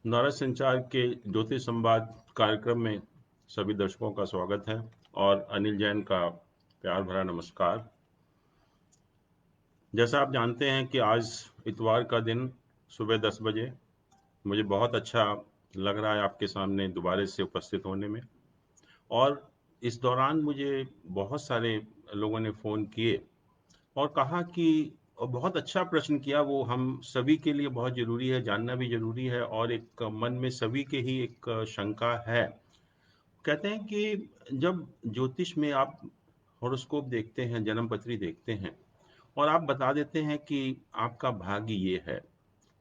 नारद संचार के ज्योतिष संवाद कार्यक्रम में सभी दर्शकों का स्वागत है और अनिल जैन का प्यार भरा नमस्कार। जैसा आप जानते हैं कि आज इतवार का दिन सुबह 10 बजे मुझे बहुत अच्छा लग रहा है आपके सामने दोबारा से उपस्थित होने में। और इस दौरान मुझे बहुत सारे लोगों ने फ़ोन किए और कहा कि और बहुत अच्छा प्रश्न किया, वो हम सभी के लिए बहुत ज़रूरी है, जानना भी ज़रूरी है और एक मन में सभी के ही एक शंका है। कहते हैं कि जब ज्योतिष में आप हॉरोस्कोप देखते हैं, जन्म पत्री देखते हैं और आप बता देते हैं कि आपका भाग्य ये है,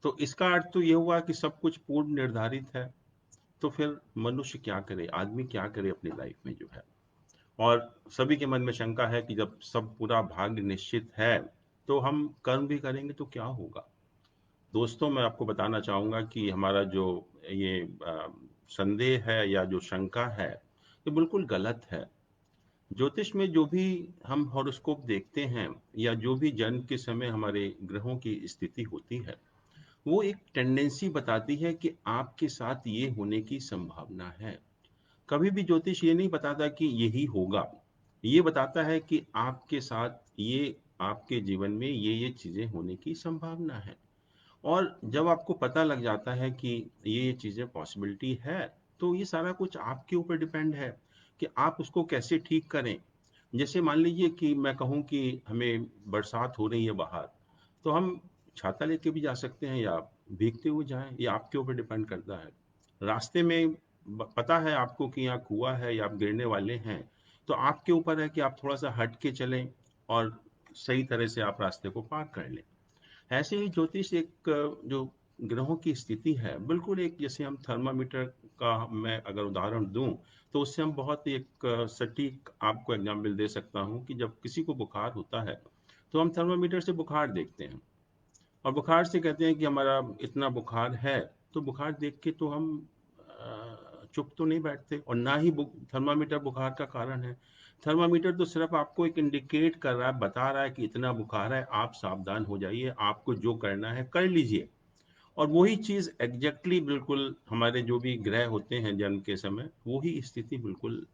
तो इसका अर्थ तो ये हुआ कि सब कुछ पूर्व निर्धारित है। तो फिर मनुष्य क्या करे, आदमी क्या करे अपनी लाइफ में जो है। और सभी के मन में शंका है कि जब सब पूरा भाग्य निश्चित है तो हम कर्म भी करेंगे तो क्या होगा। दोस्तों, मैं आपको बताना चाहूँगा कि हमारा जो ये संदेह है या जो शंका है, ये बिल्कुल गलत है। ज्योतिष में जो भी हम हॉरोस्कोप देखते हैं या जो भी जन्म के समय हमारे ग्रहों की स्थिति होती है, वो एक टेंडेंसी बताती है कि आपके साथ ये होने की संभावना है। कभी भी ज्योतिष ये नहीं बताता कि यही होगा। ये बताता है कि आपके साथ ये आपके जीवन में ये चीज़ें होने की संभावना है। और जब आपको पता लग जाता है कि ये चीज़ें पॉसिबिलिटी है, तो ये सारा कुछ आपके ऊपर डिपेंड है कि आप उसको कैसे ठीक करें। जैसे मान लीजिए कि मैं कहूँ कि हमें बरसात हो रही है बाहर, तो हम छाता लेके भी जा सकते हैं या भीगते हुए जाएं, ये आपके ऊपर डिपेंड करता है। रास्ते में पता है आपको कि यहाँ कुआं है या आप गिरने वाले हैं, तो आपके ऊपर है कि आप थोड़ा सा हट के चलें और सही तरह से आप रास्ते को पार कर लें। ऐसे ही ज्योतिष एक जो ग्रहों की स्थिति है, बिल्कुल एक जैसे हम थर्मामीटर का मैं अगर उदाहरण दूं, तो उससे हम बहुत एक सटीक आपको एग्जाम्पल दे सकता हूं कि जब किसी को बुखार होता है तो हम थर्मामीटर से बुखार देखते हैं और बुखार से कहते हैं कि हमारा इतना बुखार है। तो बुखार देख के तो हम चुप तो नहीं बैठते और ना ही थर्मामीटर बुखार का कारण है। थर्मामीटर तो सिर्फ आपको एक इंडिकेट कर रहा है, बता रहा है कि इतना बुखार है, आप सावधान हो जाइए, आपको जो करना है कर लीजिए। और वही चीज़ एग्जैक्टली बिल्कुल हमारे जो भी ग्रह होते हैं जन्म के समय, वही स्थिति बिल्कुल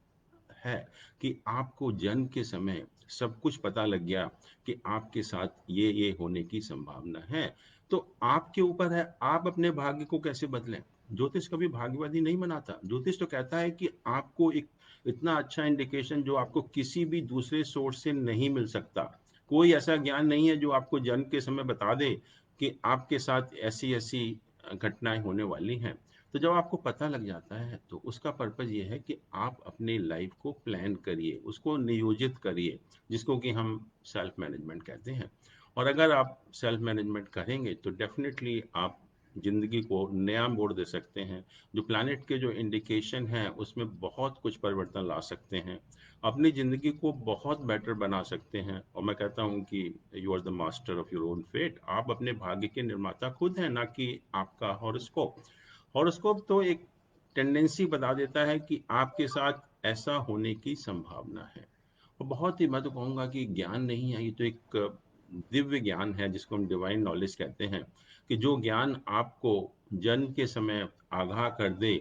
है कि आपको जन्म के समय सब कुछ पता लग गया कि आपके साथ ये होने की संभावना है। तो आपके ऊपर है, आप अपने भाग्य को कैसे बदलें। ज्योतिष कभी भाग्यवादी नहीं बनाता। ज्योतिष तो कहता है कि आपको एक इतना अच्छा इंडिकेशन जो आपको किसी भी दूसरे सोर्स से नहीं मिल सकता। कोई ऐसा ज्ञान नहीं है जो आपको जन्म के समय बता दे कि आपके साथ ऐसी ऐसी घटनाएं होने वाली हैं। तो जब आपको पता लग जाता है तो उसका पर्पज़ ये है कि आप अपनी लाइफ को प्लान करिए, उसको नियोजित करिए, जिसको कि हम सेल्फ मैनेजमेंट कहते हैं। और अगर आप सेल्फ मैनेजमेंट करेंगे तो डेफिनेटली आप ज़िंदगी को नया मोड़ दे सकते हैं। जो प्लैनेट के जो इंडिकेशन हैं उसमें बहुत कुछ परिवर्तन ला सकते हैं, अपनी ज़िंदगी को बहुत बेटर बना सकते हैं। और मैं कहता हूँ कि you are the master of your own fate. आप अपने भाग्य के निर्माता खुद हैं, ना कि आपका हॉरोस्कोप। हॉरोस्कोप तो एक टेंडेंसी बता देता है कि आपके साथ ऐसा होने की संभावना है। और बहुत ही, मैं तो कहूँगा कि ज्ञान नहीं है, ये तो एक दिव्य ज्ञान है जिसको हम डिवाइन नॉलेज कहते हैं। कि जो ज्ञान आपको जन्म के समय आगाह कर दे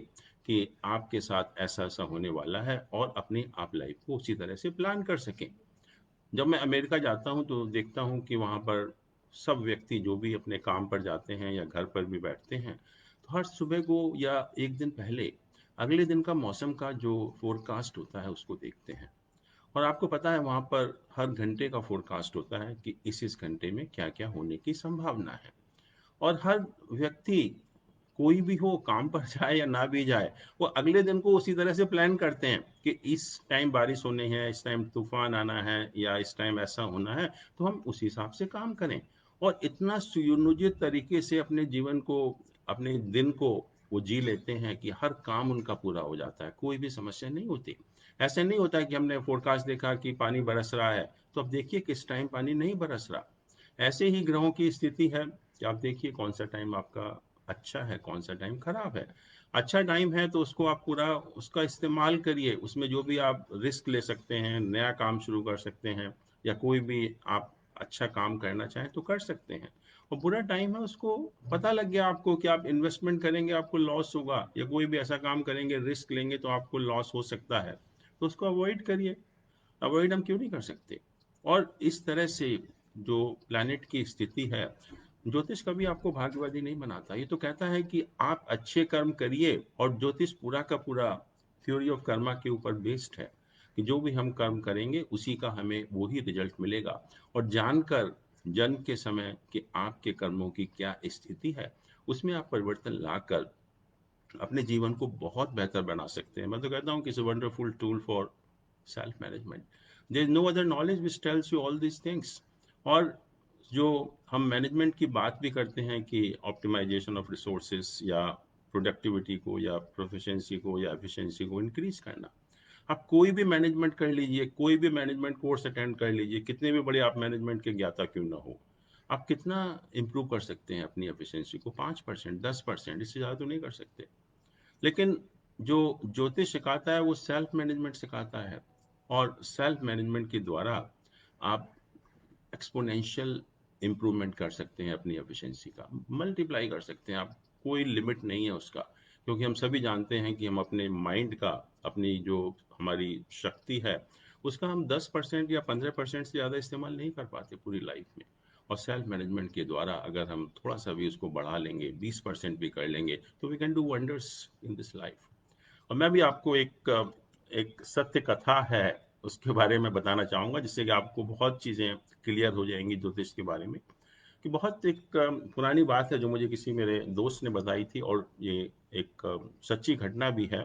कि आपके साथ ऐसा ऐसा होने वाला है और अपनी आप लाइफ को उसी तरह से प्लान कर सकें। जब मैं अमेरिका जाता हूँ तो देखता हूँ कि वहाँ पर सब व्यक्ति जो भी अपने काम पर जाते हैं या घर पर भी बैठते हैं, तो हर सुबह को या एक दिन पहले अगले दिन का मौसम का जो फोरकास्ट होता है उसको देखते हैं। और आपको पता है वहाँ पर हर घंटे का फोरकास्ट होता है कि इस घंटे में क्या क्या होने की संभावना है। और हर व्यक्ति, कोई भी हो, काम पर जाए या ना भी जाए, वो अगले दिन को उसी तरह से प्लान करते हैं कि इस टाइम बारिश होनी है, इस टाइम तूफान आना है या इस टाइम ऐसा होना है, तो हम उस हिसाब से काम करें। और इतना सुनियोजित तरीके से अपने जीवन को, अपने दिन को वो जी लेते हैं कि हर काम उनका पूरा हो जाता है, कोई भी समस्या नहीं होती। ऐसे नहीं होता कि हमने फोरकास्ट देखा कि पानी बरस रहा है तो अब देखिए किस टाइम पानी नहीं बरस रहा। ऐसे ही ग्रहों की स्थिति है कि आप देखिए कौन सा टाइम आपका अच्छा है, कौन सा टाइम खराब है। अच्छा टाइम है तो उसको आप पूरा उसका इस्तेमाल करिए, उसमें जो भी आप रिस्क ले सकते हैं, नया काम शुरू कर सकते हैं या कोई भी आप अच्छा काम करना चाहें तो कर सकते हैं। और बुरा टाइम है, उसको पता लग गया आपको कि आप इन्वेस्टमेंट करेंगे आपको लॉस होगा, या कोई भी ऐसा काम करेंगे रिस्क लेंगे तो आपको लॉस हो सकता है, तो उसको अवॉइड करिए। अवॉइड हम क्यों नहीं कर सकते? और इस तरह से जो प्लैनेट की स्थिति है, ज्योतिष कभी आपको भाग्यवादी नहीं बनाता। ये तो कहता है कि आप अच्छे कर्म करिए, और ज्योतिष पूरा का पूरा थ्योरी ऑफ कर्मा के ऊपर बेस्ड है कि जो भी हम कर्म करेंगे उसी का हमें वही रिजल्ट मिलेगा। और जानकर जन्म के समय कि आपके कर्मों की क्या स्थिति है, उसमें आप परिवर्तन लाकर अपने जीवन को बहुत बेहतर बना सकते हैं। मैं तो कहता हूँ कि it's a wonderful tool for self management. There is no other knowledge which tells you all these things. और जो हम मैनेजमेंट की बात भी करते हैं कि ऑप्टिमाइजेशन ऑफ रिसोर्सेज, या प्रोडक्टिविटी को, या प्रोफिशिएंसी को, या एफिशिएंसी को इंक्रीज करना, आप कोई भी मैनेजमेंट कर लीजिए, कोई भी मैनेजमेंट कोर्स अटेंड कर लीजिए, कितने भी बड़े आप मैनेजमेंट के ज्ञाता क्यों ना हो, आप कितना इंप्रूव कर सकते हैं अपनी एफिशिएंसी को? 5%, 10%, इससे ज़्यादा तो नहीं कर सकते। लेकिन जो ज्योतिष सिखाता है वो सेल्फ मैनेजमेंट सिखाता है, और सेल्फ मैनेजमेंट के द्वारा आप एक्सपोनेंशियल इम्प्रूवमेंट कर सकते हैं अपनी एफिशिएंसी का, मल्टीप्लाई कर सकते हैं आप। कोई लिमिट नहीं है उसका, क्योंकि हम सभी जानते हैं कि हम अपने माइंड का, अपनी जो हमारी शक्ति है, उसका हम 10% या 15% से ज़्यादा इस्तेमाल नहीं कर पाते पूरी लाइफ में। और सेल्फ मैनेजमेंट के द्वारा अगर हम थोड़ा सा भी उसको बढ़ा लेंगे, 20% भी कर लेंगे, तो we can do wonders in this life. और मैं भी आपको एक एक सत्य कथा है उसके बारे में बताना चाहूँगा, जिससे कि आपको बहुत चीज़ें क्लियर हो जाएंगी ज्योतिष के बारे में। कि बहुत एक पुरानी बात है जो मुझे किसी मेरे दोस्त ने बताई थी, और ये एक सच्ची घटना भी है।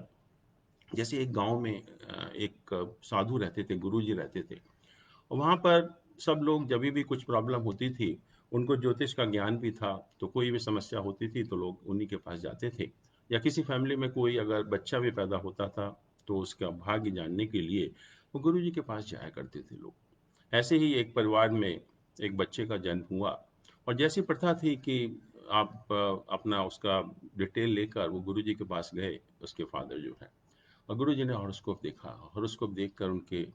जैसे एक गांव में एक साधु रहते थे, गुरुजी रहते थे। और वहाँ पर सब लोग, जब भी कुछ प्रॉब्लम होती थी, उनको ज्योतिष का ज्ञान भी था, तो कोई भी समस्या होती थी तो लोग उन्हीं के पास जाते थे। या किसी फैमिली में कोई अगर बच्चा भी पैदा होता था, तो उसका भाग्य जानने के लिए वो गुरु जी के पास जाया करते थे लोग। ऐसे ही एक परिवार में एक बच्चे का जन्म हुआ, और जैसी प्रथा थी कि आप अपना उसका डिटेल लेकर वो गुरु जी के पास गए, उसके फादर जो है। और गुरु जी ने हॉरोस्कोप देखा। हॉरोस्कोप देखकर उनके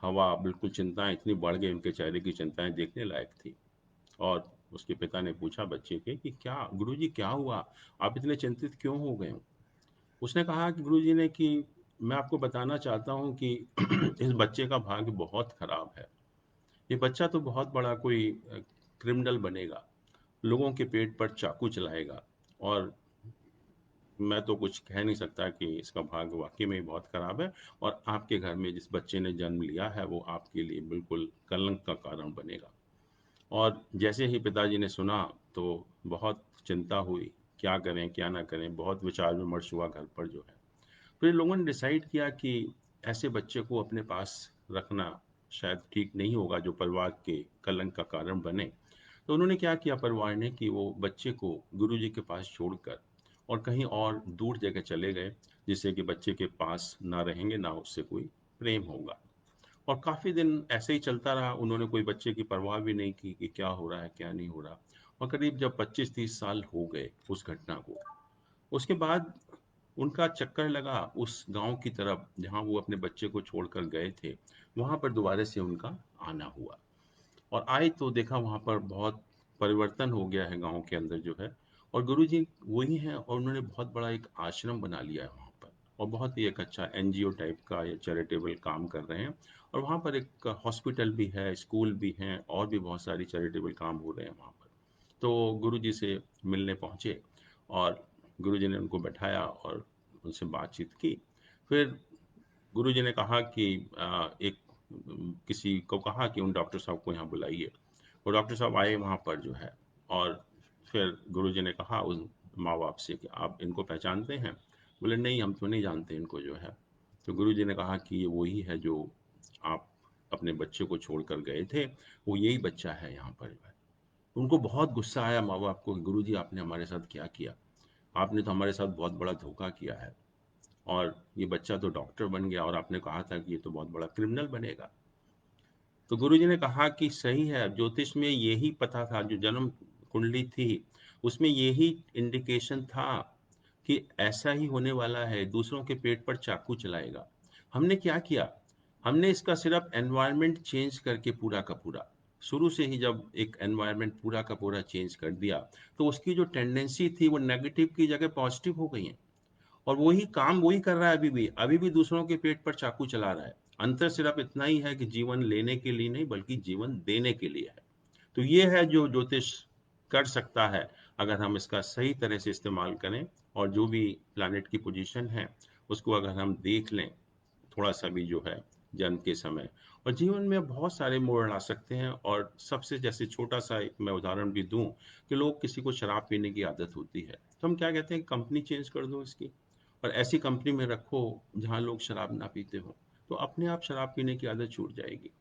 हवा बिल्कुल, चिंताएं इतनी बढ़ गई, उनके चेहरे की चिंताएं देखने लायक थी। और उसके पिता ने पूछा बच्चे के कि क्या गुरुजी, क्या हुआ, आप इतने चिंतित क्यों हो गए हो? उसने कहा कि गुरुजी ने कि मैं आपको बताना चाहता हूँ कि इस बच्चे का भाग्य बहुत खराब है। ये बच्चा तो बहुत बड़ा कोई क्रिमिनल बनेगा, लोगों के पेट पर चाकू चलाएगा। और मैं तो कुछ कह नहीं सकता कि इसका भाग्य वाकई में बहुत खराब है, और आपके घर में जिस बच्चे ने जन्म लिया है वो आपके लिए बिल्कुल कलंक का कारण बनेगा। और जैसे ही पिताजी ने सुना तो बहुत चिंता हुई, क्या करें क्या ना करें, बहुत विचार विमर्श हुआ घर पर जो है। फिर लोगों ने डिसाइड किया कि ऐसे बच्चे को अपने पास रखना शायद ठीक नहीं होगा, जो परिवार के कलंक का कारण बने। तो उन्होंने क्या किया परिवार ने, कि वो बच्चे को गुरुजी के पास छोड़कर और कहीं और दूर जगह चले गए, जिससे कि बच्चे के पास ना रहेंगे, ना उससे कोई प्रेम होगा। और काफ़ी दिन ऐसे ही चलता रहा, उन्होंने कोई बच्चे की परवाह भी नहीं की कि क्या हो रहा है क्या नहीं हो रहा। और करीब जब 25-30 साल हो गए उस घटना को, उसके बाद उनका चक्कर लगा उस गांव की तरफ जहां वो अपने बच्चे को छोड़कर गए थे। वहां पर दोबारा से उनका आना हुआ, और आए तो देखा वहां पर बहुत परिवर्तन हो गया है गांव के अंदर जो है। और गुरुजी वही हैं, और उन्होंने बहुत बड़ा एक आश्रम बना लिया है वहां पर, और बहुत ही एक अच्छा एनजीओ टाइप का या चैरिटेबल काम कर रहे हैं। और वहां पर एक हॉस्पिटल भी है, स्कूल भी हैं, और भी बहुत सारी चैरिटेबल काम हो रहे हैं वहां पर। तो गुरुजी से मिलने पहुंचे, और गुरुजी ने उनको बैठाया और उनसे बातचीत की। फिर गुरुजी ने कहा कि एक किसी को कहा कि उन डॉक्टर साहब को यहाँ बुलाइए। वो डॉक्टर साहब आए वहाँ पर जो है। और फिर गुरुजी ने कहा उन माँ बाप से कि आप इनको पहचानते हैं? बोले नहीं, हम तो नहीं जानते इनको जो है। तो गुरुजी ने कहा कि ये वही है जो आप अपने बच्चे को छोड़कर गए थे, वो यही बच्चा है यहाँ पर जो है। उनको बहुत गुस्सा आया माँ बाप को, गुरुजी आपने हमारे साथ क्या किया, आपने तो हमारे साथ बहुत बड़ा धोखा किया है। और ये बच्चा तो डॉक्टर बन गया, और आपने कहा था कि ये तो बहुत बड़ा क्रिमिनल बनेगा। तो गुरुजी ने कहा कि सही है, ज्योतिष में यही पता था, जो जन्म कुंडली थी उसमें यही इंडिकेशन था कि ऐसा ही होने वाला है, दूसरों के पेट पर चाकू चलाएगा। हमने क्या किया, हमने इसका सिर्फ एनवायरनमेंट चेंज करके पूरा का पूरा शुरू से ही जब एक एनवायरनमेंट पूरा का पूरा चेंज कर दिया, तो उसकी जो टेंडेंसी थी वो नेगेटिव की जगह पॉजिटिव हो गई है। और वही काम वही कर रहा है अभी भी दूसरों के पेट पर चाकू चला रहा है। अंतर सिर्फ इतना ही है कि जीवन लेने के लिए नहीं बल्कि जीवन देने के लिए है। तो ये है जो ज्योतिष कर सकता है, अगर हम इसका सही तरह से इस्तेमाल करें और जो भी प्लैनेट की पोजीशन है उसको अगर हम देख लें थोड़ा सा भी जो है जन्म के समय, और जीवन में बहुत सारे मोड़ ला सकते हैं। और सबसे जैसे छोटा सा एक मैं उदाहरण भी दूं कि लोग किसी को शराब पीने की आदत होती है, तो हम क्या कहते हैं, कंपनी चेंज कर दो इसकी और ऐसी कंपनी में रखो जहां लोग शराब ना पीते हो, तो अपने आप शराब पीने की आदत छूट जाएगी।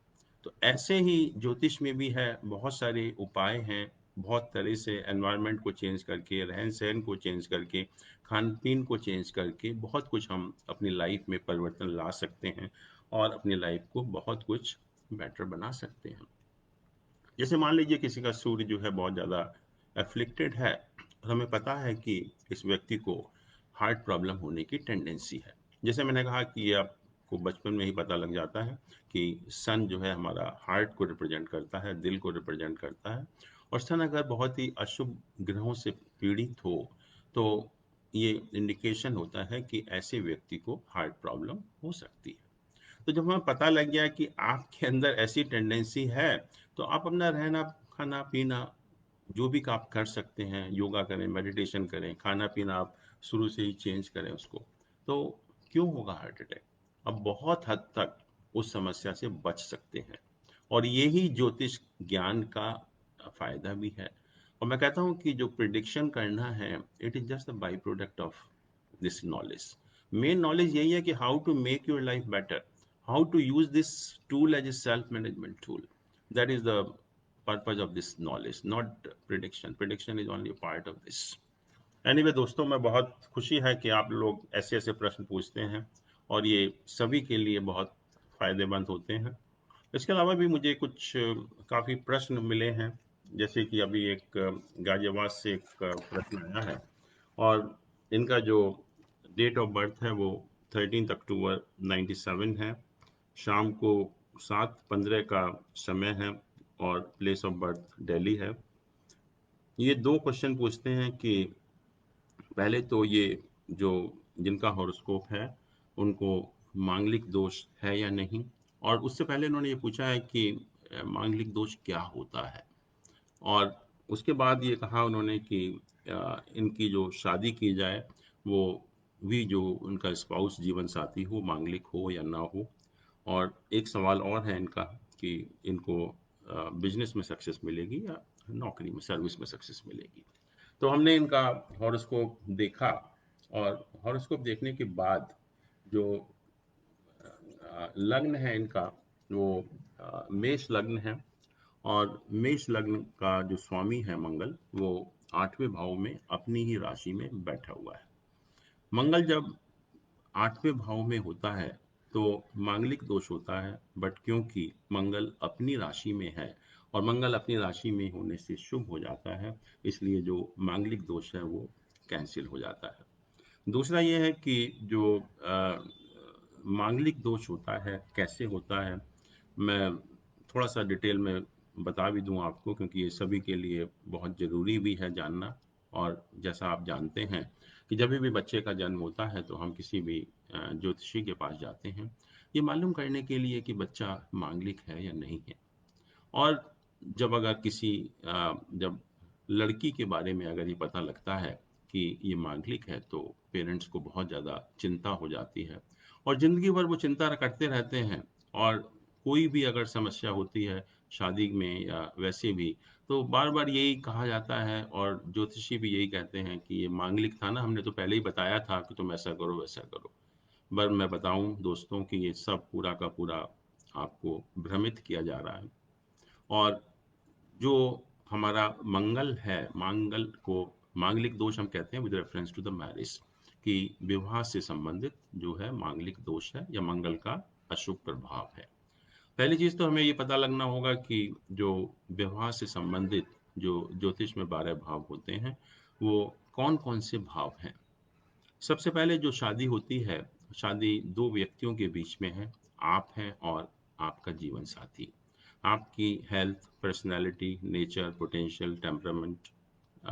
तो ऐसे ही ज्योतिष में भी है, बहुत सारे उपाय हैं। बहुत तरह से एनवायरनमेंट को चेंज करके, रहन सहन को चेंज करके, खान पीन को चेंज करके बहुत कुछ हम अपनी लाइफ में परिवर्तन ला सकते हैं और अपनी लाइफ को बहुत कुछ बेटर बना सकते हैं। जैसे मान लीजिए किसी का सूर्य जो है बहुत ज़्यादा एफ्लिक्टेड है और हमें पता है कि इस व्यक्ति को हार्ट प्रॉब्लम होने की टेंडेंसी है। जैसे मैंने कहा कि ये आपको बचपन में ही पता लग जाता है कि सन जो है हमारा हार्ट को रिप्रेजेंट करता है, दिल को रिप्रेजेंट करता है। और सन अगर बहुत ही अशुभ ग्रहों से पीड़ित हो तो ये इंडिकेशन होता है कि ऐसे व्यक्ति को हार्ट प्रॉब्लम हो सकती है। तो जब हमें पता लग गया कि आपके अंदर ऐसी टेंडेंसी है, तो आप अपना रहना, खाना पीना जो भी आप कर सकते हैं, योगा करें, मेडिटेशन करें, खाना पीना आप शुरू से ही चेंज करें उसको, तो क्यों होगा हार्ट अटैक? अब बहुत हद तक उस समस्या से बच सकते हैं। और यही ज्योतिष ज्ञान का फायदा भी है। और मैं कहता हूँ कि जो प्रिडिक्शन करना है, it is just the by product of this knowledge. Main knowledge यही है कि how to make your life better, how to use this tool as a self-management tool. That is the purpose of this knowledge, not prediction. Prediction is only a part of this. Anyway दोस्तों, मैं बहुत खुशी है कि आप लोग ऐसे ऐसे प्रश्न पूछते हैं और ये सभी के लिए बहुत फायदेमंद होते हैं। इसके अलावा भी मुझे कुछ काफ़ी प्रश्न मिले हैं। जैसे कि अभी एक गाजियाबाद से एक प्रश्न आया है और इनका जो डेट ऑफ बर्थ है वो 13 अक्टूबर 97 है। शाम को 7:15 का समय है और प्लेस ऑफ बर्थ दिल्ली है। ये दो क्वेश्चन पूछते हैं कि पहले तो ये जो जिनका हॉरोस्कोप है उनको मांगलिक दोष है या नहीं, और उससे पहले उन्होंने ये पूछा है कि मांगलिक दोष क्या होता है। और उसके बाद ये कहा उन्होंने कि इनकी जो शादी की जाए वो भी जो उनका स्पाउस जीवन साथी हो, मांगलिक हो या ना हो। और एक सवाल और है इनका कि इनको बिजनेस में सक्सेस मिलेगी या नौकरी में, सर्विस में सक्सेस मिलेगी। तो हमने इनका हॉरोस्कोप देखा और हॉरोस्कोप देखने के बाद जो लग्न है इनका वो मेष लग्न है। और मेष लग्न का जो स्वामी है मंगल, वो 8वें भाव में अपनी ही राशि में बैठा हुआ है। मंगल जब 8वें भाव में होता है तो मांगलिक दोष होता है, बट क्योंकि मंगल अपनी राशि में है और मंगल अपनी राशि में होने से शुभ हो जाता है, इसलिए जो मांगलिक दोष है वो कैंसिल हो जाता है। दूसरा ये है कि जो मांगलिक दोष होता है कैसे होता है, मैं थोड़ा सा डिटेल में बता भी दूं आपको, क्योंकि ये सभी के लिए बहुत ज़रूरी भी है जानना। और जैसा आप जानते हैं कि जब भी बच्चे का जन्म होता है तो हम किसी भी ज्योतिषी के पास जाते हैं ये मालूम करने के लिए कि बच्चा मांगलिक है या नहीं है। और जब अगर किसी जब लड़की के बारे में अगर ये पता लगता है कि ये मांगलिक है तो पेरेंट्स को बहुत ज़्यादा चिंता हो जाती है और ज़िंदगी भर वो चिंता करते रहते हैं। और कोई भी अगर समस्या होती है शादी में या वैसे भी, तो बार बार यही कहा जाता है और ज्योतिषी भी यही कहते हैं कि ये मांगलिक था ना, हमने तो पहले ही बताया था कि तुम ऐसा करो वैसा करो। पर मैं बताऊं दोस्तों कि ये सब पूरा का पूरा आपको भ्रमित किया जा रहा है। और जो हमारा मंगल है, मंगल को मांगलिक दोष हम कहते हैं with reference to the marriage, कि विवाह से संबंधित जो है मांगलिक दोष है या मंगल का अशुभ प्रभाव है। पहली चीज तो हमें ये पता लगना होगा कि जो विवाह से संबंधित जो ज्योतिष में 12 भाव होते हैं वो कौन कौन से भाव हैं। सबसे पहले जो शादी होती है, शादी दो व्यक्तियों के बीच में है, आप हैं और आपका जीवन साथी। आपकी health, personality, nature, potential, temperament,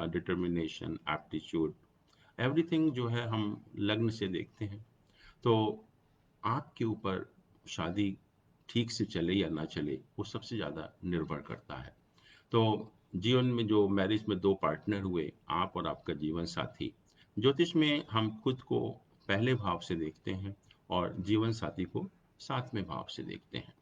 determination, aptitude, everything जो है हम लग्न से देखते हैं। तो आपके ऊपर शादी ठीक से चले या ना चले, वो सबसे ज़्यादा निर्भर करता है। तो जीवन में जो मैरिज में दो पार्टनर हुए, आप और आपका जीवन साथी, ज्योतिष में हम खुद को पहले भाव से देखते हैं और जीवन साथी को सातवें भाव से देखते हैं।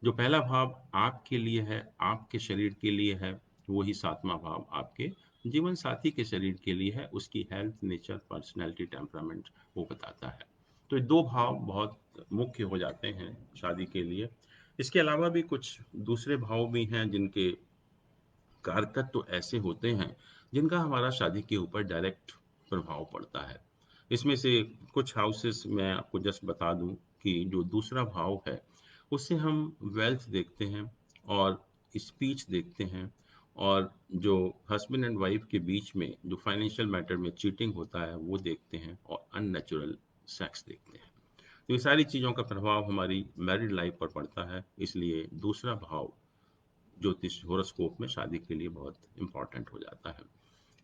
जो पहला भाव आपके लिए है, आपके शरीर के लिए है, वही सातवां भाव आपके जीवन साथी के शरीर के लिए है, उसकी हेल्थ, नेचर, पर्सनैलिटी, टेम्परामेंट वो बताता है। तो ये दो भाव बहुत मुख्य हो जाते हैं शादी के लिए। इसके अलावा भी कुछ दूसरे भाव भी हैं जिनके कारकत्व तो ऐसे होते हैं जिनका हमारा शादी के ऊपर डायरेक्ट प्रभाव पड़ता है। इसमें से कुछ हाउसेस मैं आपको जस्ट बता दूं कि जो दूसरा भाव है उससे हम वेल्थ देखते हैं और स्पीच देखते हैं, और जो हस्बैंड एंड वाइफ के बीच में जो फाइनेंशियल मैटर में चीटिंग होता है वो देखते हैं, और अननेचुरल सेक्स देखते हैं। तो ये सारी चीज़ों का प्रभाव हमारी मैरिड लाइफ पर पड़ता है, इसलिए दूसरा भाव ज्योतिष होरोस्कोप में शादी के लिए बहुत इंपॉर्टेंट हो जाता है।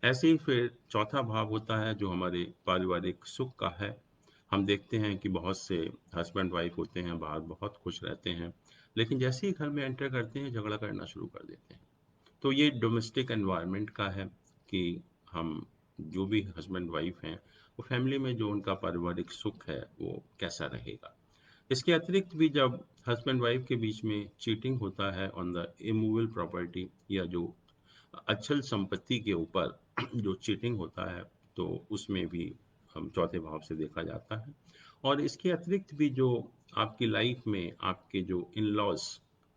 ऐसे ही फिर चौथा भाव होता है जो हमारे पारिवारिक सुख का है। हम देखते हैं कि बहुत से हस्बैंड वाइफ होते हैं, बाहर बहुत खुश रहते हैं, लेकिन जैसे ही घर में एंटर करते हैं झगड़ा करना शुरू कर देते हैं। तो ये डोमेस्टिक एनवायरनमेंट का है कि हम जो भी हस्बैंड वाइफ हैं, वो फैमिली में जो उनका पारिवारिक सुख है वो कैसा रहेगा। इसके अतिरिक्त भी जब हस्बैंड वाइफ के बीच में चीटिंग होता है ऑन द इमूवेबल प्रॉपर्टी, या जो अचल संपत्ति के ऊपर जो चीटिंग होता है, तो उसमें भी हम चौथे भाव से देखा जाता है। और इसके अतिरिक्त भी जो आपकी लाइफ में आपके जो इन लॉज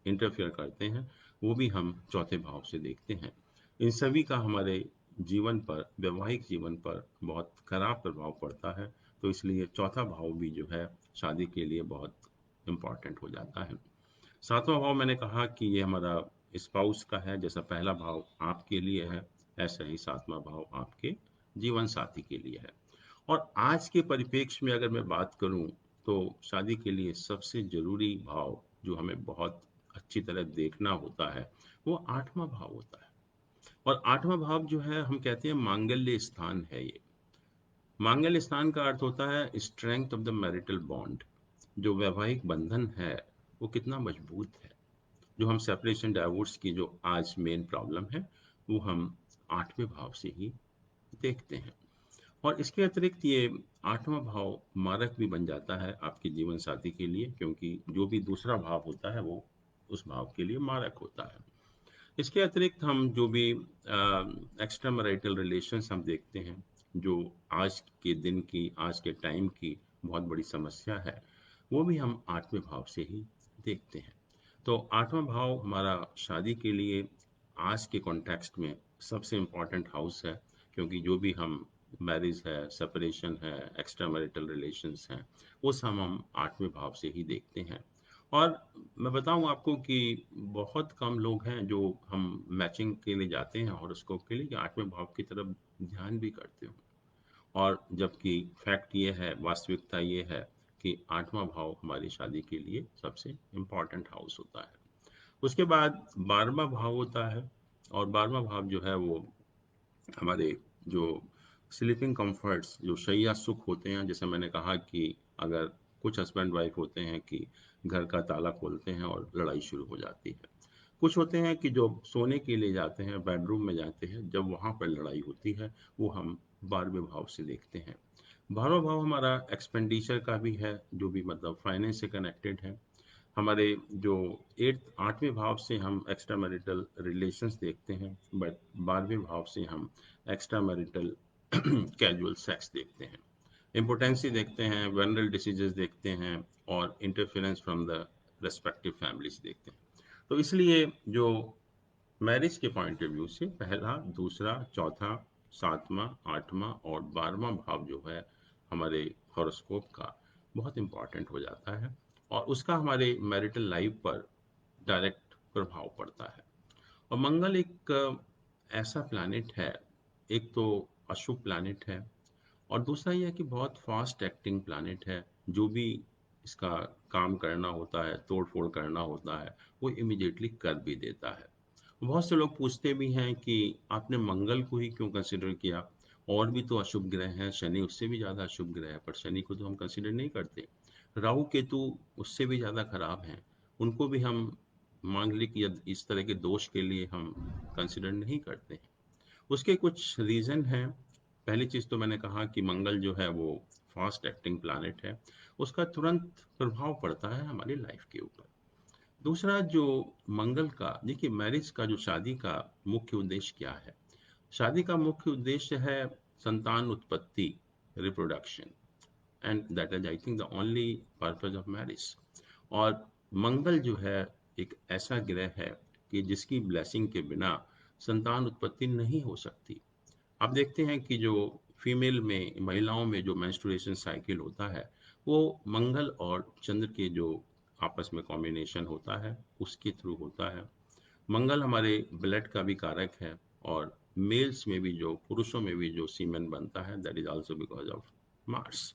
इंटरफेयर करते हैं, वो भी हम चौथे भाव से देखते हैं। इन सभी का हमारे जीवन पर, वैवाहिक जीवन पर बहुत खराब प्रभाव पड़ता है। तो इसलिए चौथा भाव भी जो है शादी के लिए बहुत इम्पॉर्टेंट हो जाता है। सातवां भाव मैंने कहा कि ये हमारा स्पाउस का है। जैसा पहला भाव आपके लिए है, ऐसा ही सातवां भाव आपके जीवन साथी के लिए है। और आज के परिप्रेक्ष्य में अगर मैं बात करूं, तो शादी के लिए सबसे जरूरी भाव जो हमें बहुत अच्छी तरह देखना होता है, वो आठवां भाव होता है। और आठवां भाव जो है, हम कहते हैं मांगल्य स्थान है ये। मांगल्य स्थान का अर्थ होता है strength of the marital bond. जो वैवाहिक बंधन है वो कितना मजबूत है। जो हम सेपरेशन डाइवोर्स की जो आज मेन प्रॉब्लम है, वो हम आठवें भाव से ही देखते हैं। और इसके अतिरिक्त ये आठवां भाव मारक भी बन जाता है आपके जीवन साथी के लिए, क्योंकि जो भी दूसरा भाव होता है वो उस भाव के लिए मारक होता है। इसके अतिरिक्त हम जो भी एक्स्ट्रा मैरिटल रिलेशंस हम देखते हैं, जो आज के दिन की, आज के टाइम की बहुत बड़ी समस्या है, वो भी हम आठवें भाव से ही देखते हैं। तो आठवां भाव हमारा शादी के लिए आज के कॉन्टेक्स्ट में सबसे इम्पॉर्टेंट हाउस है, क्योंकि जो भी हम मैरिज है, सेपरेशन है, एक्स्ट्रा मैरिटल रिलेशंस हैं, वो सब हम आठवें भाव से ही देखते हैं। और मैं बताऊं आपको कि बहुत कम लोग हैं जो हम मैचिंग के लिए जाते हैं हॉरोस्कोप के लिए कि आठवें भाव की तरफ ध्यान भी करते हो। और जबकि फैक्ट ये है, वास्तविकता ये है कि आठवां भाव हमारी शादी के लिए सबसे इम्पॉर्टेंट हाउस होता है। उसके बाद 12वां भाव होता है। और 12वां भाव जो है वो हमारे जो स्लीपिंग कंफर्ट्स, जो शैया सुख होते हैं, जैसे मैंने कहा कि अगर कुछ हस्बैंड वाइफ होते हैं कि घर का ताला खोलते हैं और लड़ाई शुरू हो जाती है। कुछ होते हैं कि जो सोने के लिए जाते हैं, बेडरूम में जाते हैं, जब वहाँ पर लड़ाई होती है, वो हम 12वें भाव से देखते हैं। 12वां भाव हमारा एक्सपेंडिचर का भी है, जो भी मतलब फाइनेंस से कनेक्टेड है। हमारे जो एट्थ, आठवें भाव से हम एक्स्ट्रा मैरिटल रिलेशंस देखते हैं, बट 12वें भाव से हम एक्स्ट्रा मैरिटल कैजुअल सेक्स देखते हैं, इम्पोर्टेंसी देखते हैं, वेनरल डिसीजेस देखते हैं, और interference from the respective families देखते हैं। तो इसलिए जो मैरिज के पॉइंट ऑफ व्यू से पहला, दूसरा, चौथा, सातवां, आठवां और 12वां भाव जो है हमारे हॉरोस्कोप का बहुत इंपॉर्टेंट हो जाता है, और उसका हमारे मैरिटल लाइफ पर डायरेक्ट प्रभाव पड़ता है। और मंगल एक ऐसा प्लैनेट है, एक तो अशुभ प्लैनेट है, और दूसरा यह है कि बहुत फास्ट एक्टिंग प्लैनेट है। जो भी इसका काम करना होता है, तोड़ फोड़ करना होता है, वो इमिडिएटली कर भी देता है। बहुत से लोग पूछते भी हैं कि आपने मंगल को ही क्यों कंसिडर किया, और भी तो अशुभ ग्रह हैं, शनि उससे भी ज़्यादा अशुभ ग्रह है, पर शनि को तो हम कंसिडर नहीं करते। राहु केतु उससे भी ज़्यादा खराब हैं, उनको भी हम मांगलिक या इस तरह के दोष के लिए हम कंसिडर नहीं करते हैं। उसके कुछ रीज़न हैं। पहली चीज़ तो मैंने कहा कि मंगल जो है वो फास्ट एक्टिंग प्लैनेट है, उसका तुरंत प्रभाव पड़ता है हमारी लाइफ के ऊपर। दूसरा जो मंगल का, देखिए मैरिज का जो शादी का मुख्य उद्देश्य क्या है? शादी का मुख्य उद्देश्य है संतान उत्पत्ति, reproduction, and that is I think the only purpose of marriage. और मंगल जो है एक ऐसा ग्रह है कि जिसकी ब्लेसिंग के बिना संतान उत्पत्ति नहीं हो सकती। आप देखते हैं कि जो फीमेल में, महिलाओं में जो मेंस्ट्रुएशन साइकिल होता है, वो मंगल और चंद्र के जो आपस में कॉम्बिनेशन होता है उसके थ्रू होता है। मंगल हमारे ब्लड का भी कारक है, और मेल्स में भी, जो पुरुषों में भी जो सीमेन बनता है, that is also because of Mars.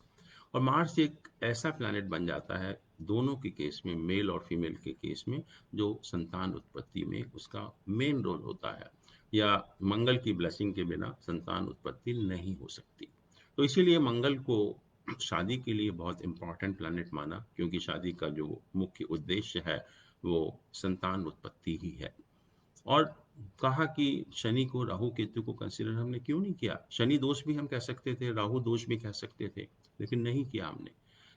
और मार्स एक ऐसा प्लैनेट बन जाता है दोनों के केस में, मेल और फीमेल के केस में, जो संतान उत्पत्ति में उसका मेन रोल होता है, या मंगल की ब्लेसिंग के बिना संतान उत्पत्ति नहीं हो सकती। तो इसीलिए मंगल को शादी के लिए बहुत इंपॉर्टेंट प्लैनेट माना, क्योंकि शादी का जो मुख्य उद्देश्य है वो संतान उत्पत्ति ही है। और कहा कि शनि को, राहु केतु को कंसिडर हमने क्यों नहीं किया? शनि दोष भी हम कह सकते थे, राहु दोष भी कह सकते थे, लेकिन नहीं किया हमने,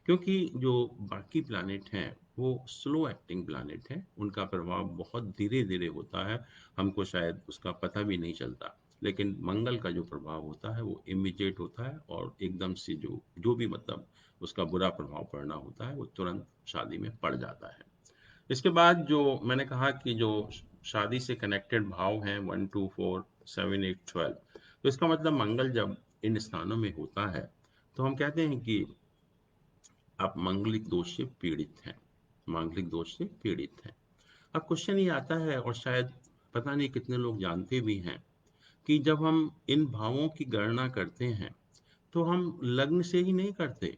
क्योंकि जो बाकी प्लैनेट हैं वो स्लो एक्टिंग प्लैनेट हैं, उनका प्रभाव बहुत धीरे धीरे होता है, हमको शायद उसका पता भी नहीं चलता। लेकिन मंगल का जो प्रभाव होता है वो इमीडिएट होता है, और एकदम से जो जो भी मतलब उसका बुरा प्रभाव पड़ना होता है वो तुरंत शादी में पड़ जाता है। इसके बाद जो मैंने कहा कि जो शादी से कनेक्टेड भाव हैं 1 2 4 7 8 12, तो इसका मतलब मंगल जब इन स्थानों में होता है तो हम कहते हैं कि आप मांगलिक दोष से पीड़ित हैं, मांगलिक दोष से पीड़ित हैं। अब क्वेश्चन ये आता है, और शायद पता नहीं कितने लोग जानते भी हैं, कि जब हम इन भावों की गणना करते हैं तो हम लग्न से ही नहीं करते,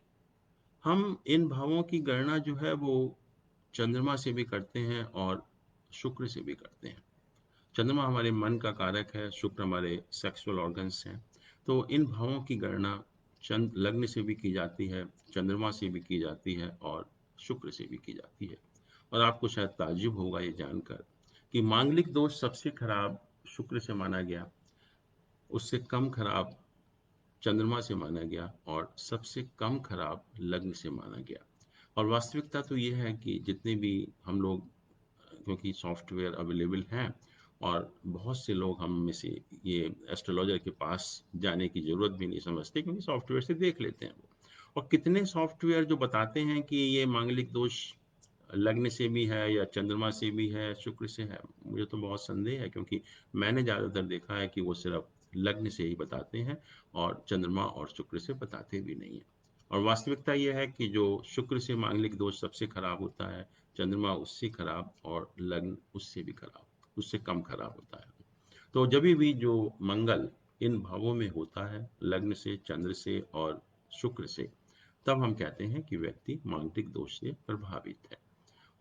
हम इन भावों की गणना जो है वो चंद्रमा से भी करते हैं और शुक्र से भी करते हैं। चंद्रमा हमारे मन का कारक है, शुक्र हमारे सेक्सुअल ऑर्गन्स हैं। तो इन भावों की गणना चंद लग्न से भी की जाती है, चंद्रमा से भी की जाती है, और शुक्र से भी की जाती है। और आपको शायद ताज्जुब होगा ये जानकर कि मांगलिक दोष सबसे खराब शुक्र से माना गया, उससे कम खराब चंद्रमा से माना गया, और सबसे कम खराब लग्न से माना गया। और वास्तविकता तो ये है कि जितने भी हम लोग, क्योंकि सॉफ्टवेयर अवेलेबल हैं, और बहुत से लोग हम में से ये एस्ट्रोलॉजर के पास जाने की ज़रूरत भी नहीं समझते, क्योंकि सॉफ्टवेयर से देख लेते हैं वो। और कितने सॉफ्टवेयर जो बताते हैं कि ये मांगलिक दोष लग्न से भी है या चंद्रमा से भी है, शुक्र से है, मुझे तो बहुत संदेह है, क्योंकि मैंने ज़्यादातर देखा है कि वो सिर्फ लग्न से ही बताते हैं, और चंद्रमा और शुक्र से बताते भी नहीं है। और वास्तविकता यह है कि जो शुक्र से मांगलिक दोष सबसे खराब होता है, चंद्रमा उससे खराब, और लग्न उससे भी खराब, उससे कम खराब होता है। तो जब भी जो मंगल इन भावों में होता है, लग्न से, चंद्र से और शुक्र से, तब हम कहते हैं कि व्यक्ति मांगलिक दोष से प्रभावित है।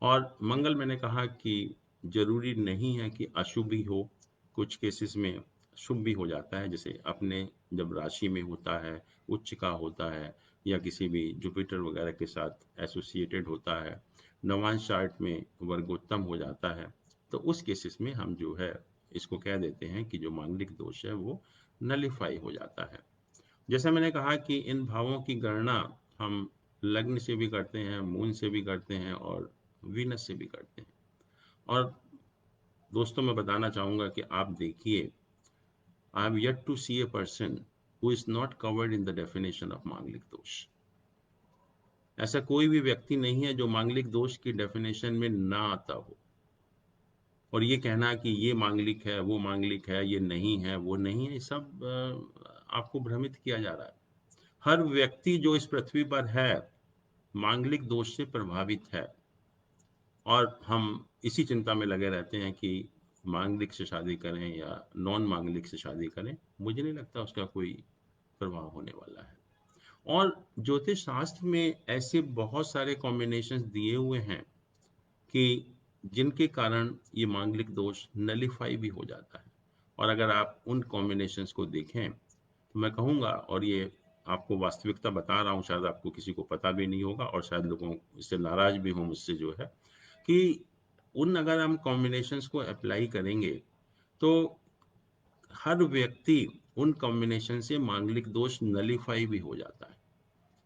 और मंगल, मैंने कहा कि जरूरी नहीं है कि अशुभ ही हो, कुछ केसेस में शुभ भी हो जाता है, जैसे अपने जब राशि में होता है, उच्च का होता है, या किसी भी जुपिटर वगैरह के साथ एसोसिएटेड होता है, नवांश चार्ट में वर्गोत्तम हो जाता है, तो उस केसेस में हम जो है इसको कह देते हैं कि जो मांगलिक दोष है वो नलिफाई हो जाता है। जैसे मैंने कहा कि इन भावों की गणना हम लग्न से भी करते हैं, मून से भी करते हैं, और वीनस से भी करते हैं। और दोस्तों, मैं बताना चाहूंगा कि आप देखिए, I have yet to see a person who is not covered in the definition of manglik dosh. ऐसा कोई भी व्यक्ति नहीं है जो मांगलिक दोष की डेफिनेशन में ना आता हो। और ये कहना कि ये मांगलिक है, वो मांगलिक है, ये नहीं है, वो नहीं है, ये सब आपको भ्रमित किया जा रहा है। हर व्यक्ति जो इस पृथ्वी पर है मांगलिक दोष से प्रभावित है, और हम इसी चिंता में लगे रहते हैं कि मांगलिक से शादी करें या नॉन मांगलिक से शादी करें। मुझे नहीं लगता उसका कोई प्रभाव होने वाला है। और ज्योतिष शास्त्र में ऐसे बहुत सारे कॉम्बिनेशंस दिए हुए हैं कि जिनके कारण ये मांगलिक दोष नलीफाई भी हो जाता है। और अगर आप उन कॉम्बिनेशंस को देखें तो मैं कहूँगा, और ये आपको वास्तविकता बता रहा हूँ, शायद आपको किसी को पता भी नहीं होगा और शायद लोगों इससे नाराज भी हों मुझसे जो है, कि उन अगर हम कॉम्बिनेशंस को अप्लाई करेंगे तो हर व्यक्ति उन कॉम्बिनेशन से मांगलिक दोष नलीफाई भी हो जाता है।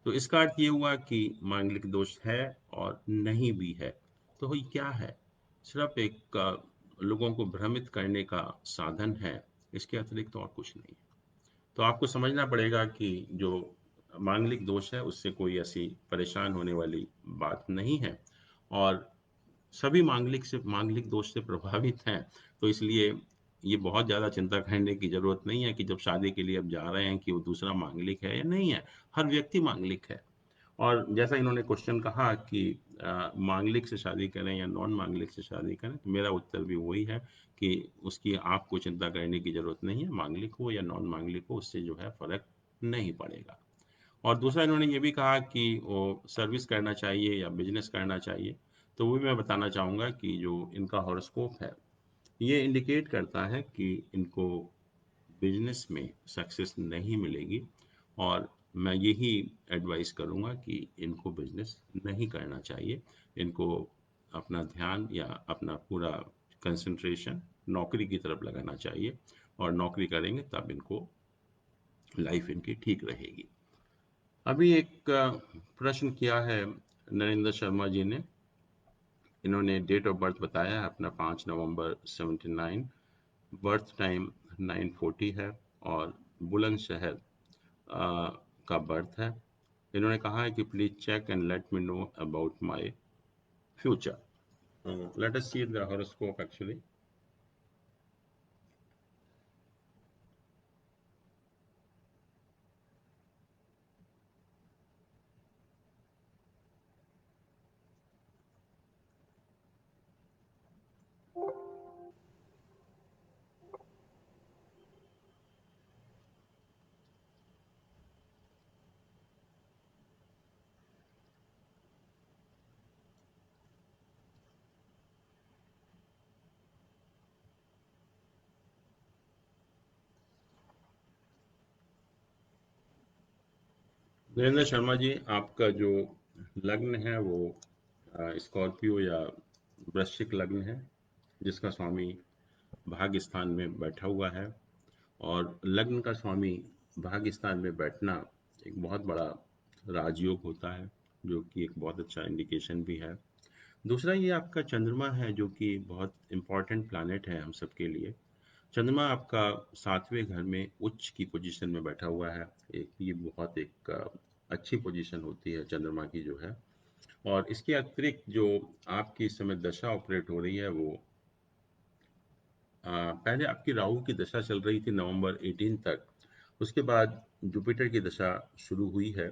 तो इसका अर्थ ये हुआ कि मांगलिक दोष है और नहीं भी है। तो ये क्या है? सिर्फ एक लोगों को भ्रमित करने का साधन है, इसके अतिरिक्त तो और कुछ नहीं है। तो आपको समझना पड़ेगा कि जो मांगलिक दोष है उससे कोई ऐसी परेशान होने वाली बात नहीं है, और सभी मांगलिक दोष से प्रभावित हैं। तो इसलिए ये बहुत ज़्यादा चिंता करने की ज़रूरत नहीं है कि जब शादी के लिए अब जा रहे हैं कि वो दूसरा मांगलिक है या नहीं है। हर व्यक्ति मांगलिक है। और जैसा इन्होंने क्वेश्चन कहा कि मांगलिक से शादी करें या नॉन मांगलिक से शादी करें, तो मेरा उत्तर भी वही है कि उसकी आपको चिंता करने की ज़रूरत नहीं है। मांगलिक हो या नॉन मांगलिक हो, उससे जो है फ़र्क नहीं पड़ेगा। और दूसरा इन्होंने ये भी कहा कि वो सर्विस करना चाहिए या बिजनेस करना चाहिए। तो वो भी मैं बताना चाहूँगा कि जो इनका हॉरोस्कोप है, ये इंडिकेट करता है कि इनको बिजनेस में सक्सेस नहीं मिलेगी, और मैं यही एडवाइस करूँगा कि इनको बिजनेस नहीं करना चाहिए। इनको अपना ध्यान या अपना पूरा कंसंट्रेशन नौकरी की तरफ लगाना चाहिए, और नौकरी करेंगे तब इनको लाइफ इनकी ठीक रहेगी। अभी एक प्रश्न किया है नरेंद्र शर्मा जी ने। इन्होंने डेट ऑफ बर्थ बताया है अपना 5 नवंबर 79, बर्थ टाइम 9:40 है, और बुलंदशहर का बर्थ है। इन्होंने कहा है कि please check and let me know about my future. Let us see the horoscope actually. Narendra Sharma ji, आपका जो लग्न है वो स्कॉर्पियो या वृश्चिक लग्न है, जिसका स्वामी भाग्य स्थान में बैठा हुआ है। और लग्न का स्वामी भाग्य स्थान में बैठना एक बहुत बड़ा राजयोग होता है, जो कि एक बहुत अच्छा इंडिकेशन भी है। दूसरा, ये आपका चंद्रमा है, जो कि बहुत इम्पॉर्टेंट प्लैनेट है हम सबके लिए। चंद्रमा आपका 7वें घर में उच्च की पोजीशन में बैठा हुआ है। एक ये बहुत एक अच्छी पोजीशन होती है चंद्रमा की जो है। और इसके अतिरिक्त जो आपकी इस समय दशा ऑपरेट हो रही है वो पहले आपकी राहु की दशा चल रही थी नवंबर 18 तक। उसके बाद जुपिटर की दशा शुरू हुई है।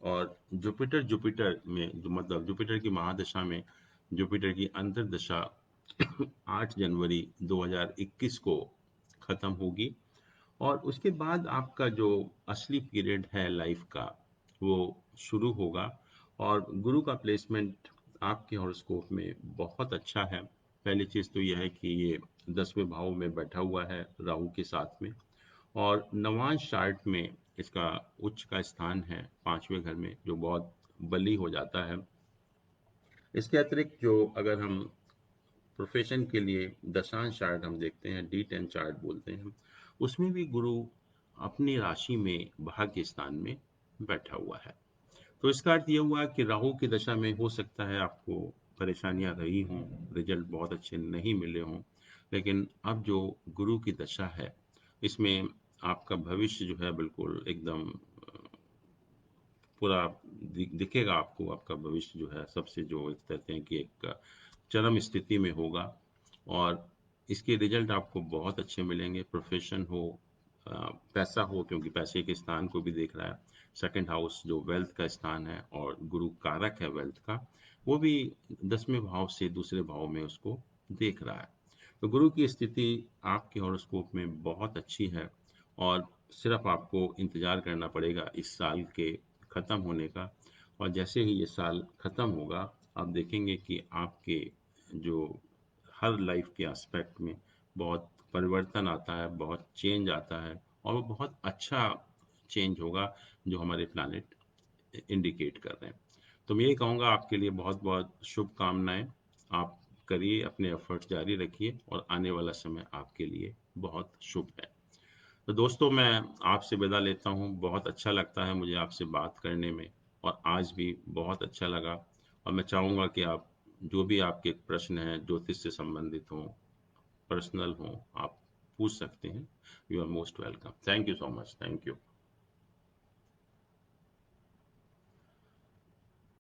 और जुपिटर जुपिटर में जो मतलब जुपिटर की महादशा में जुपिटर की अंतर्दशा 8 जनवरी 2021 को खत्म होगी। और उसके बाद आपका जो असली पीरियड है लाइफ का, वो शुरू होगा। और गुरु का प्लेसमेंट आपके हॉरोस्कोप में बहुत अच्छा है। पहली चीज़ तो यह है कि ये 10वें भाव में बैठा हुआ है राहु के साथ में। और नवांश चार्ट में इसका उच्च का स्थान है 5वें घर में, जो बहुत बली हो जाता है। इसके अतिरिक्त जो अगर हम प्रोफेशन के लिए दशांश चार्ट हम देखते हैं, D10 चार्ट बोलते हैं, उसमें भी गुरु अपनी राशि में भाग्य स्थान में बैठा हुआ है। तो इसका अर्थ ये हुआ कि राहु की दशा में हो सकता है आपको परेशानियां रही हों, रिजल्ट बहुत अच्छे नहीं मिले हों। लेकिन अब जो गुरु की दशा है, इसमें आपका भविष्य जो है बिल्कुल एकदम पूरा दिखेगा आपको। आपका भविष्य जो है सबसे जो एक कहते हैं कि एक चरम स्थिति में होगा। और इसके रिजल्ट आपको बहुत अच्छे मिलेंगे। प्रोफेशन हो, पैसा हो, क्योंकि पैसे के स्थान को भी देख रहा है। सेकंड हाउस जो वेल्थ का स्थान है और गुरु कारक है वेल्थ का, वो भी 10वें भाव से दूसरे भाव में उसको देख रहा है। तो गुरु की स्थिति आपके हॉरोस्कोप में बहुत अच्छी है। और सिर्फ आपको इंतजार करना पड़ेगा इस साल के ख़त्म होने का। और जैसे ही ये साल ख़त्म होगा, आप देखेंगे कि आपके जो हर लाइफ के एस्पेक्ट में बहुत परिवर्तन आता है, बहुत चेंज आता है, और वो बहुत अच्छा चेंज होगा जो हमारे प्लानिट इंडिकेट कर रहे हैं। तो मैं यही कहूँगा, आपके लिए बहुत बहुत शुभकामनाएं। आप करिए, अपने एफर्ट्स जारी रखिए, और आने वाला समय आपके लिए बहुत शुभ है। तो दोस्तों, मैं आपसे विदा लेता हूँ। बहुत अच्छा लगता है मुझे आपसे बात करने में, और आज भी बहुत अच्छा लगा। और मैं चाहूँगा कि आप जो भी आपके प्रश्न हैं ज्योतिष से संबंधित हों, पर्सनल हों, आप पूछ सकते हैं। You are most welcome. Thank you so much. Thank you.